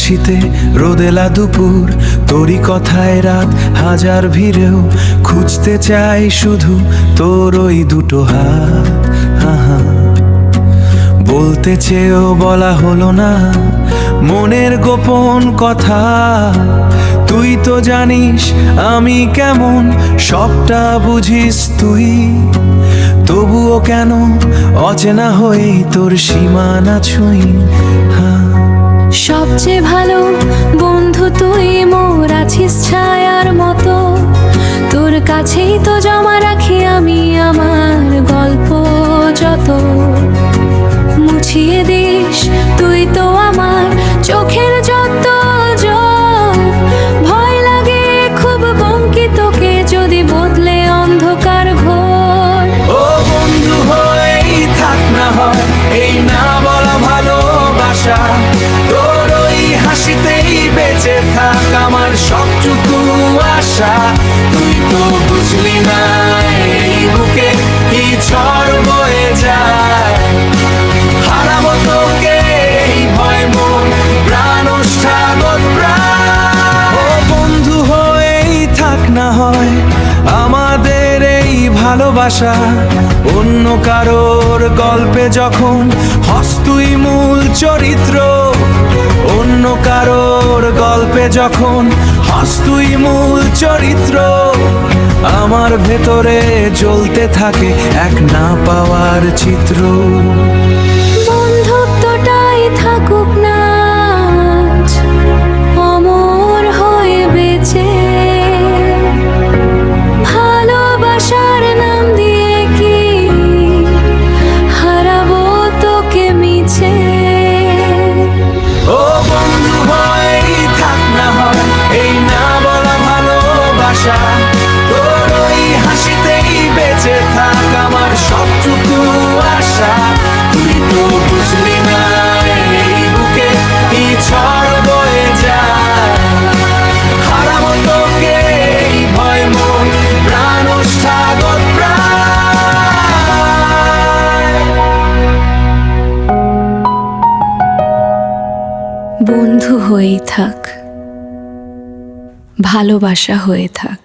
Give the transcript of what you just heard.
হাসিতে রোদেলা দুপুর, তোরই কথায় রাত হাজার ভিড়েও খুঁজতে চাই শুধু তোর ওই দুটো হাত। হা বলতে চেয়েও বলা হলো না মনের গোপন কথা। তুই তো জানিস আমি কেমন, সবটা বুঝিস তুই। তবুও কেন অচেনা হয়ে তোর সীমানা ছুঁই। সবচেয়ে ভালো বন্ধু তুই মোর আছিস ছায়ার মতো। তোর কাছেই তো জমা রাখি আমি আমার গল্প যত। মুছিয়ে দিস তুই তো আমার চোখের যত জল। ভয় লাগে খুব বঙ্কি তোকে যদি বদলে অন্ধকার ঘোর। ও বন্ধু হয়েই থাক না হয় এই না বলা ভালোবাসা। তোর ওই হাসিতেই বেঁচে থাক আমার সবটুকু আশা। তুই তো বুঝলি না এই বুকে কি ঝড় বয়ে যায়। হারাবো তোকে এই ভয় মন প্রাণ ওষ্ঠাগত প্রাণ। ও বন্ধু হয়েই থাক না হয় আমাদের এই ভালোবাসা। অন্য কারোর গল্পে যখন হস তুই মূল চরিত্র, অন্য কারোর গল্পে যখন হস তুই মূল চরিত্র। আমার ভেতরে জ্বলতে থাকে এক না পাওয়ার চিত্র। বন্ধুত্বটাই থাকুক না আজ অমর হয়ে বেঁচে। ভালোবাসার নাম দিয়ে কি হারাবো তোকে মিছে। ও বন্ধু হয়েই থাক না হয় এই না বলা ভালোবাসা। তোর ওই হাসিতেই বেঁচে থাক আমার সবটুকু আশা। তুই তো বুঝলি না এই বুকে কি ঝড় বয়ে যায়। হারাবো তোকে এই ভয় মন প্রাণ ওষ্ঠাগত প্রাণ। বন্ধু হয়েই থাক, ভালোবাসা হয়ে থাক।